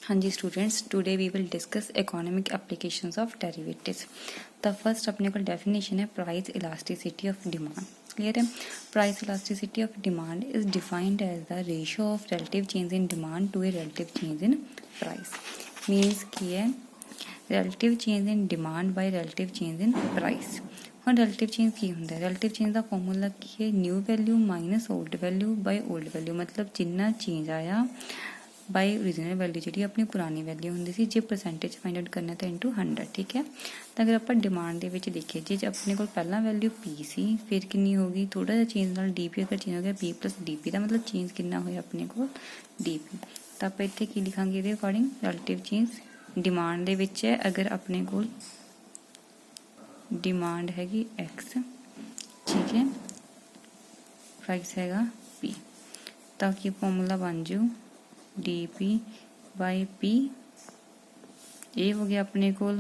हाँ जी students, today we will discuss economic applications of derivatives. The first अपने को डेफिनेशन है price elasticity of demand. Clear है। Price elasticity of demand is defined as the ratio of relative change in demand to a relative change in price. Means की है relative change in demand by relative change in price. ਹੁਣ relative change ਕੀ ਹੁੰਦਾ ਹੈ? Relative change ਦਾ formula ਕੀ ਹੈ? New value minus old value ਬਾਈ old value. ਮਤਲਬ ਜਿੰਨਾ ਚੇਂਜ ਆਇਆ ਬਾਈ ਓਰੀਜਨਲ ਵੈਲਿਊ ਜਿਹੜੀ ਆਪਣੀ ਪੁਰਾਣੀ ਵੈਲਿਊ ਹੁੰਦੀ ਸੀ, ਜੇ ਪਰਸੈਂਟੇਜ ਫਾਈਂਡ ਆਊਟ ਕਰਨਾ ਤਾਂ ਇਨਟੂ 100। ਠੀਕ ਹੈ। ਤਾਂ ਅਗਰ ਆਪਾਂ ਡਿਮਾਂਡ ਦੇ ਵਿੱਚ ਦੇਖੀਏ, ਜੇ ਆਪਣੇ ਕੋਲ ਪਹਿਲਾਂ ਵੈਲਿਊ ਪੀ ਸੀ, ਫਿਰ ਕਿੰਨੀ ਹੋ ਗਈ? ਥੋੜਾ ਜਿਹਾ ਚੇਂਜ ਨਾਲ ਡੀਪੀ ਅਗਰ ਚੇਂਜ ਹੋ ਗਿਆ ਪੀ ਪਲੱਸ ਡੀਪੀ ਦਾ ਮਤਲਬ ਚੇਂਜ ਕਿੰਨਾ ਹੋਇਆ ਆਪਣੇ ਕੋਲ? ਡੀਪੀ। ਤਾਂ ਆਪਾਂ ਇੱਥੇ ਕੀ ਲਿਖਾਂਗੇ ਇਹਦੇ ਅਕੋਰਡਿੰਗ? ਰਿਲੇਟਿਵ ਚੇਂਜ ਡਿਮਾਂਡ ਦੇ ਵਿੱਚ ਹੈ, ਅਗਰ ਆਪਣੇ ਕੋਲ डिमांड हैगी एक्स, ठीक है, प्राइस हैगा पी, ताकि फॉर्मूला बन जू डी पी बाई पी। ये हो गया अपने कोल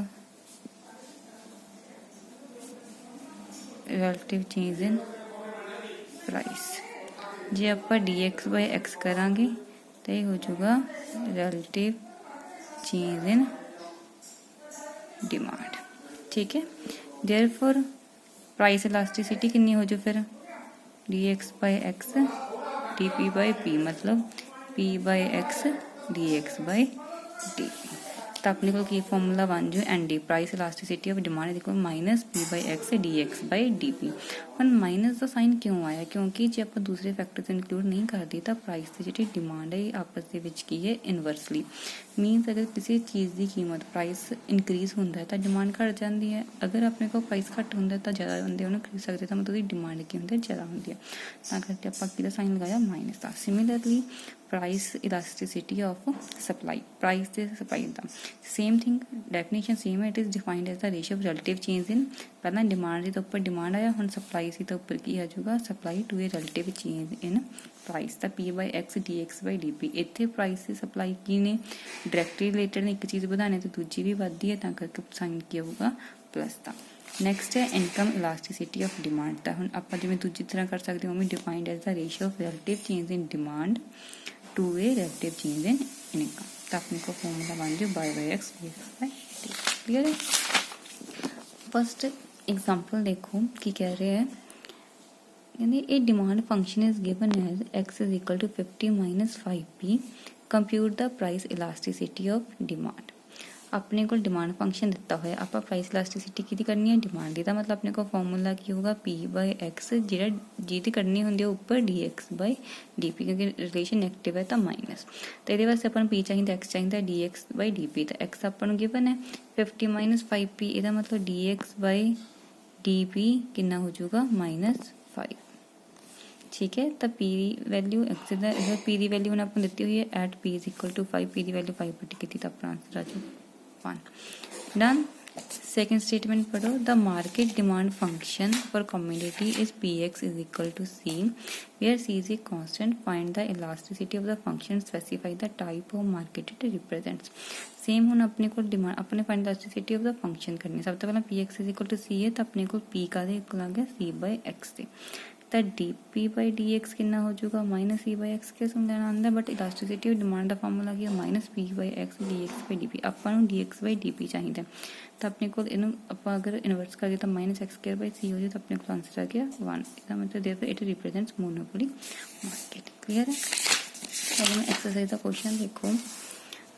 रिलेटिव चेंज इन प्राइस। जे आप डी एक्स बाई एक्स करांगे तो ये हो जाऊगा रिलेटिव चेंज इन डिमांड। ठीक है। देयरफॉर प्राइस इलास्टिसिटी कितनी हो जाए फिर? D x by x d p by p, मतलब p by x d x by D P. तो अपने को की फॉर्मूला बन जो एन डी, प्राइस इलास्टिसिटी ऑफ डिमांड देखो minus p by x d x by D P. हम माइनस का साइन क्यों आया? क्योंकि जो आप दूसरे फैक्टर्स इंक्लूड नहीं करते तो प्राइस की जी डिमांड है आपस के है इनवर्सली। मीनस अगर किसी चीज़ की कीमत प्राइस इनक्रीज होता है तो डिमांड घट जाती है, अगर अपने को प्राइस घट होता है तो ज़्यादा बंदे उन्हें खरीद सकते, तो मतलब डिमांड की होंगी ज़्यादा होंगी है, करके आप साइन लगाया माइनस का। Similarly price elasticity of supply, price से सप्लाई का सेम थिंग, डेफिनेशन सेम है। It is defined as the ratio of relative change in, पहला डिमांड से तो ऊपर डिमांड आया, हम सप्लाई से तो ऊपर की आ जाऊगा supply to a relative change in price. तो p by x d x by D p. इतने प्राइस से सप्लाई की ने डायरैक्टली रिलेटेड ने, एक चीज़ बढ़ाने तो दूजी भी बढ़ती है, तो करके साइन किया होगा प्लस का। नैक्सट है इनकम इलास्टिसिटी ऑफ डिमांड। तो हम आप जिवें दूजी तरह कर सकते हो, defined as the ratio of relative change in demand to a relative change in income. तो अपने को फॉर्मूला बन जाए by by x d x by d. Clear है। फर्स्ट एग्जाम्पल देखो कि कह रहे हैं, a demand function is given as x is equal to 50 minus 5p, compute the price elasticity of demand. अपने को डिमांड फंक्शन दिता हुआ आप प्राइस इलास्टिसिटी की करनी है डिमांड की, मतलब अपने को फॉर्मूला की होगा पी बाई एक्स, जो जी करनी होंगी उपर D x by D P, क्योंकि रिलेशन नैगेटिव है तो माइनस। तो ये वास्ते अपन पी चाहिए, एक्स चाहिए D x by D P. तो एक्स अपन गिवन है 50 माइनस 5p, यदा मतलब D x by D P कितना हो जाऊगा -5। ठीक है। तो पी वैल्यू एक्स पी की वैल्यू उन्हें अपन दी हुई है at P is equal to 5, P की वैल्यू 5 पुट की, तो अपना आंसर आ जाए 1। सेकेंड स्टेटमेंट पढ़ो, the market demand function for community is p x is equal to c, where c is a constant, find the elasticity of the function, specify the type of market it represents. Same हम अपने को demand अपने find elasticity of the function करनी। सब तो पहले p x is equal to c है, तो अपने को पी का इक्वल आ गया सी बाई एक्स से। तो D p by D x कितना हो जाएगा माइनस सी बाई एक्स के समझाना आंदा, बट इलास्टिसिटी ऑफ डिमांड का फार्मूला क्या minus p by x d x by D P. Upon D x by D P चाहिए, तो अपने को अगर इनवर्स करिए तो माइनस एक्स स्क्वायर बाई सी हो जाए, तो अपने को आंसर आ गया 1। इसका मतलब देखो it represents monopoly market. Clear है। अब मैं एक्सरसाइज का क्वेश्चन देखो,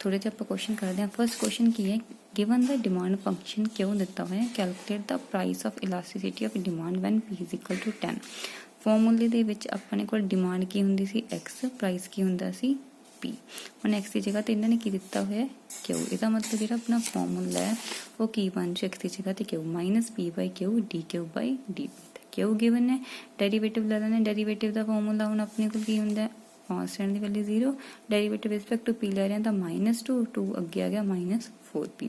थोड़े जो आप क्वेश्चन करते हैं। फर्स्ट क्वेश्चन की है, गिवन द डिमांड फंक्शन क्यों दिता हुआ है, calculate the price of elasticity of demand when P is equal to 10। फॉर्मूले ਦੇ ਵਿੱਚ ਆਪਣੇ ਕੋਲ डिमांड ਕੀ ਹੁੰਦੀ ਸੀ x, प्राइस ਕੀ ਹੁੰਦਾ ਸੀ p। ਹੁਣ x ਦੀ ਜਗ੍ਹਾ ਤੇ ਇਹਨਾਂ ਨੇ ਕੀ ਦਿੱਤਾ ਹੋਇਆ q। ਇਹਦਾ ਮਤਲਬ ਜਿਹੜਾ ਆਪਣਾ ਫਾਰਮੂਲਾ ਹੈ ਉਹ ਕੀ ਬਣ ਜੂ, x ਦੀ ਜਗ੍ਹਾ ਤੇ q ਮਾਈਨਸ p ਬਾਈ q dq ਬਾਈ dp। q ਗਿਵਨ ਹੈ, ਡੈਰੀਵੇਟਿਵ ਲੈ ਲੈਣਾ। ਡੈਰੀਵੇਟਿਵ ਦਾ ਫਾਰਮੂਲਾ ਹੁਣ ਆਪਣੇ ਕੋਲ ਕੀ ਹੁੰਦਾ, कांस्टेंट की value 0, derivative respect to P ले रहे हैं तो -2 अगे आ गया -4p।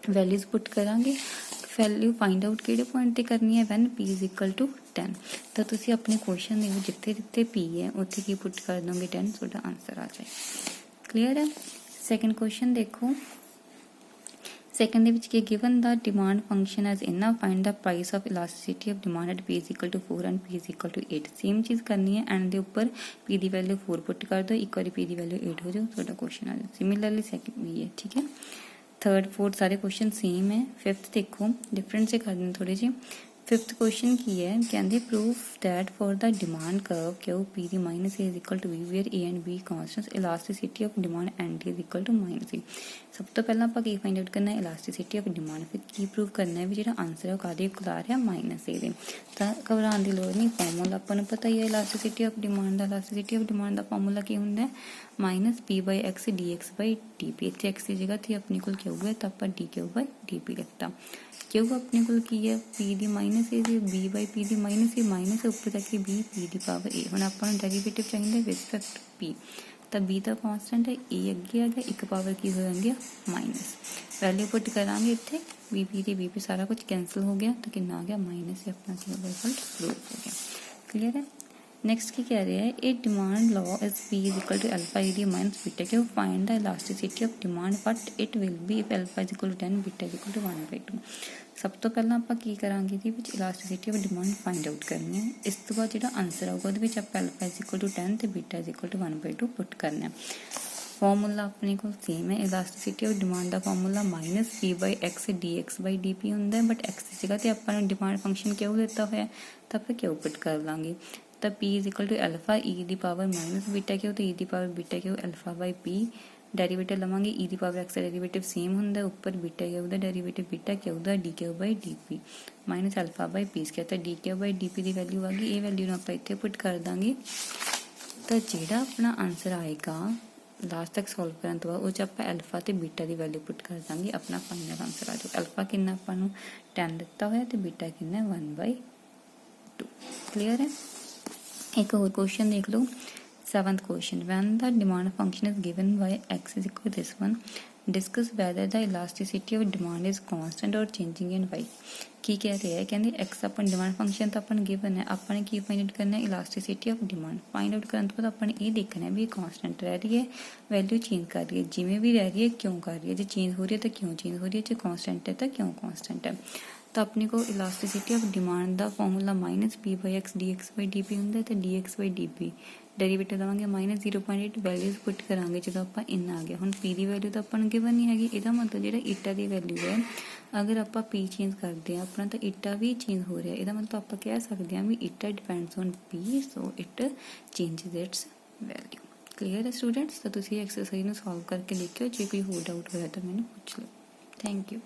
वैल्यूज पुट करांगे, वैल्यू फाइंड आउट किहड़े पॉइंट ते करनी है when p is equal to 10। तो तुसी अपने क्वेश्चन दे जिथे जिथे p है उत्थे की पुट कर दोगे 10, ਤੁਹਾਡਾ आंसर आ जाए। क्लियर है। सेकंड क्वेश्चन देखो, ਸੈਕੰਡ ਦੇ ਵਿੱਚ ਕੀ ਗਿਵਨ ਦਾ ਡਿਮਾਂਡ ਫੰਕਸ਼ਨ ਐਜ਼ ਇਨਾ find the price of ਇਲਾਸਟਿਸਿਟੀ of demand at p is equal to 4 and p is equal to 8 same ਚੀਜ਼ ਕਰਨੀ ਹੈ ਐਂਡ ਦੇ ਉੱਪਰ p ਦੀ ਵੈਲਿਊ 4 ਪੁੱਟ ਕਰ ਦਿਓ, ਇੱਕ ਵਾਰੀ p ਦੀ ਵੈਲਿਊ 8 ਹੋ ਜਾਓ, ਤੁਹਾਡਾ ਕੁਐਸਚਨ ਆ ਜਾਓ। ਸਿਮਿਲਰਲੀ ਸੈਕੰਡ ਵੀ ਹੈ, ਠੀਕ ਹੈ। ਥਰਡ ਫੋਰਥ ਸਾਰੇ ਕੁਐਸਚਨ ਸੇਮ ਹੈ। ਫਿਫਥ ਦੇਖੋ ਡਿਫਰੈਂਸ ਕਰ ਦਿੰਦੇ ਥੋੜੇ ਜਿਹੇ। ਫਿਫਥ ਕੁਐਸਚਨ ਕੀ ਹੈ, ਕਹਿੰਦੇ proof that for the demand curve Q p the minus a is equal to v where a and b constants elasticity of demand and d is equal to minus a। ਸਭ ਤੋਂ ਪਹਿਲਾਂ ਆਪਾਂ ਕੀ find out ਕਰਨਾ ਹੈ, elasticity of demand. ਫਿਰ ਕੀ proof ਕਰਨਾ ਹੈ ਵੀ ਜਿਹੜਾ ਆਨਸਰ ਹੈ ਉਹ ਕਾਹਦੇ ਇਕੁਅਲ ਆ ਰਿਹਾ, ਮਾਈਨਸ a ਦੇ। ਤਾਂ ਘਬਰਾਉਣ ਦੀ ਲੋੜ ਨਹੀਂ, ਫਾਰਮੂਲਾ ਆਪਾਂ ਨੂੰ ਪਤਾ ਹੀ ਹੈ ਇਲਾਸਟਿਸਿਟੀ ਆਫ ਡਿਮਾਂਡ ਦਾ। ਇਲਾਸਟਿਸਿਟੀ ਆਫ ਡਿਮਾਂਡ ਦਾ ਫਾਰਮੂਲਾ ਕੀ ਹੁੰਦਾ ਹੈ, minus p/x dx by dp। ਇੱਥੇ x ਦੀ ਜਗ੍ਹਾ ਤੇ ਆਪਣੇ ਕੋਲ ਕਿਉਂ ਹੈ ਤਾਂ ਆਪਾਂ dq/dp ਲਿਖਤਾ। क्यों अपने को की है p ਦੀ माइनस a से b by p the minus a minus ऊपर तक b p the power a। ਹੁਣ ਆਪਾਂ ਨੂੰ ਡੈਰੀਵੇਟਿਵ ਚਾਹੀਦਾ ਵਿਦ ਰਿਸਪੈਕਟ p, ਤਾਂ b ਦਾ ਕਾਂਸਟੈਂਟ ਹੈ a ਅੱਗੇ ਆ ਗਿਆ, ਇੱਕ ਪਾਵਰ ਕੀ ਹੋ ਜਾਂਦੀ ਆ ਮਾਈਨਸ। ਵੈਲਿਊ ਪੁੱਟ ਕਰਾਂਗੇ ਇੱਥੇ b p ਤੇ b p ਸਾਰਾ ਕੁਝ ਕੈਂਸਲ ਹੋ ਗਿਆ ਤਾਂ ਕਿੰਨਾ ਆ ਗਿਆ ਮਾਈਨਸ। ਆਪਣਾ ਕੀ ਹੋਗਾ ਰਿਜ਼ਲਟ ਪ੍ਰੂਫ ਹੋ ਗਿਆ। ਕਲੀਅਰ ਹੈ। नेक्स्ट की कह रहे हैं a demand law is p is equal to alpha e d minus beta q find the elasticity of demand but it will be if alpha is equal to 10 beta is equal to 1/2। ਸਭ ਤੋਂ ਪਹਿਲਾਂ ਆਪਾਂ ਕੀ ਕਰਾਂਗੇ ਇਹਦੇ ਵਿੱਚ elasticity of demand find out ਕਰਨੀ ਹੈ। ਇਸ ਤੋਂ ਬਾਅਦ ਜਿਹੜਾ ਆਨਸਰ ਆਊਗਾ ਉਹਦੇ ਵਿੱਚ ਆਪਾਂ ਅਲਫਾ ਇਜ਼ ਇਕੁਅਲ ਟੂ 10 ਤੇ ਬੀਟਾ ਇਜ਼ ਇਕੁਅਲ ਟੂ 1/2 ਪੁੱਟ ਕਰਨਾ ਹੈ। ਫਾਰਮੂਲਾ ਆਪਣੇ ਕੋਲ ਸੇਮ ਹੈ, ਇਲਾਸਟਿਸਿਟੀ ਆਫ ਡਿਮਾਂਡ ਦਾ ਫਾਰਮੂਲਾ ਮਾਈਨਸ p/x dx/dp ਹੁੰਦਾ ਹੈ, ਬਟ x ਦੀ ਜਗ੍ਹਾ ਤੇ ਆਪਾਂ ਨੂੰ ਡਿਮਾਂਡ ਫੰਕਸ਼ਨ ਕਿਉਂ ਦਿੱਤਾ ਹੋਇਆ ਤਾਂ ਆਪਾਂ ਕਿਉਂ ਪੁੱਟ ਕਰ ਲਾਂਗੇ। ਤਾਂ p is equal to alpha e ਦੀ ਪਾਵਰ ਮਾਈਨਸ ਬੀਟਾ ਕਿਉਂ ਤੇ e ਦੀ power beta Q alpha by p। Derivative लवांगे e ਦੀ पावर x ਦਾ डेरिवेटिव सेम ਹੁੰਦਾ, ਉੱਪਰ बीटा क्यू ਦਾ डेरिवेटिव बीटा क्यू ਦਾ dq/dp minus alpha by p square. ਤਾਂ dq/dp ਦੀ ਵੈਲਿਊ ਆ ਗਈ, ਇਹ ਵੈਲਿਊ ਨੂੰ ਆਪਾਂ ਇੱਥੇ ਪੁੱਟ ਕਰ ਦਾਂਗੇ। ਤਾਂ ਜਿਹੜਾ ਆਪਣਾ ਆਨਸਰ ਆਏਗਾ ਲਾਸਟ ਤੱਕ ਸੋਲਵ ਕਰਨ ਤੋਂ ਬਾਅਦ ਉਹ 'ਚ ਆਪਾਂ ਅਲਫਾ ਤੇ ਬੀਟਾ ਦੀ ਵੈਲਿਊ ਪੁੱਟ ਕਰ ਦਾਂਗੇ, ਆਪਣਾ ਫਾਈਨਲ ਆਨਸਰ ਆ ਜਾਊਗਾ। ਅਲਫਾ ਕਿੰਨਾ ਆਪਾਂ ਨੂੰ 10 ਦਿੱਤਾ ਹੋਇਆ ਤੇ ਬੀਟਾ ਕਿੰਨਾ 1/2। ਕਲੀਅਰ ਹੈ। ਇੱਕ ਹੋਰ ਕੁਐਸਚਨ ਦੇਖ ਲਓ। Seventh question, when the demand function is given by x is equal to this one, discuss whether the elasticity of demand is constant or changing in y। ਕੀ ਕਹਿ ਰਿਹਾ ਹੈ, ਕਹਿੰਦੇ x ਆਪਾਂ ਡਿਮਾਂਡ ਫੰਕਸ਼ਨ ਤਾਂ ਆਪਾਂ ਨੂੰ ਗਿਵਨ ਹੈ, ਆਪਾਂ ਨੇ ਕੀ ਫਾਈਂਡ ਆਊਟ ਕਰਨਾ ਹੈ elasticity of demand. Find out ਕਰਨ ਤੋਂ ਬਾਅਦ ਆਪਾਂ ਨੇ ਇਹ ਦੇਖਣਾ ਹੈ ਵੀ ਇਹ ਕਾਂਸਟੈਂਟ ਰਹਿ ਰਹੀ ਹੈ, ਵੈਲਿਊ ਚੇਂਜ ਕਰ ਰਹੀ ਹੈ, ਜਿਵੇਂ ਵੀ ਰਹਿ ਰਹੀ ਹੈ ਕਿਉਂ ਕਰ ਰਹੀ ਹੈ, ਜੇ ਚੇਂਜ ਹੋ ਰਹੀ ਹੈ ਤਾਂ ਕਿਉਂ ਚੇਂਜ ਹੋ ਰਹੀ ਹੈ, ਜੇ ਕਾਂਸਟੈਂਟ ਹੈ ਤਾਂ ਕਿਉਂ ਕਾਂਸਟੈਂਟ ਹੈ। ਤਾਂ ਆਪਣੇ ਕੋਲ ਇਲਾਸਟਿਸਿਟੀ ਆਫ ਡਿਮਾਂਡ ਦਾ ਫਾਰਮੂਲਾ ਮਾਈਨਸ p/x dx/dp ਹੁੰਦਾ ਤੇ dx/dp ਡੈਰੀਵੇਟਿਵ ਲਵਾਂਗੇ ਮਾਈਨਸ 0.8 ਵੈਲਿਊਜ਼ ਪੁੱਟ ਕਰਾਂਗੇ ਜਦੋਂ ਆਪਾਂ ਇੰਨਾ ਆ ਗਿਆ। ਹੁਣ p ਦੀ ਵੈਲਿਊ ਤਾਂ ਆਪਾਂ ਨੂੰ ਗਿਵਨ ਨਹੀਂ ਹੈਗੀ, ਇਹਦਾ ਮਤਲਬ ਜਿਹੜਾ ਈਟਾ ਦੀ ਵੈਲਿਊ ਹੈ ਅਗਰ ਆਪਾਂ p ਚੇਂਜ ਕਰਦੇ ਹਾਂ ਆਪਣਾ ਤਾਂ ਈਟਾ ਵੀ ਚੇਂਜ ਹੋ ਰਿਹਾ। ਇਹਦਾ ਮਤਲਬ ਆਪਾਂ ਕਹਿ ਸਕਦੇ ਹਾਂ ਵੀ eta depends on p so it changes its value. Clear ਹੈ ਸਟੂਡੈਂਟਸ। ਤਾਂ ਤੁਸੀਂ ਐਕਸਰਸਾਈਜ਼ ਨੂੰ ਸੋਲਵ ਕਰਕੇ ਦੇਖਿਓ, ਜੇ ਕੋਈ ਹੋਰ ਡਾਊਟ ਹੋਇਆ ਤਾਂ ਮੈਨੂੰ ਪੁੱਛ ਲਓ। Thank you.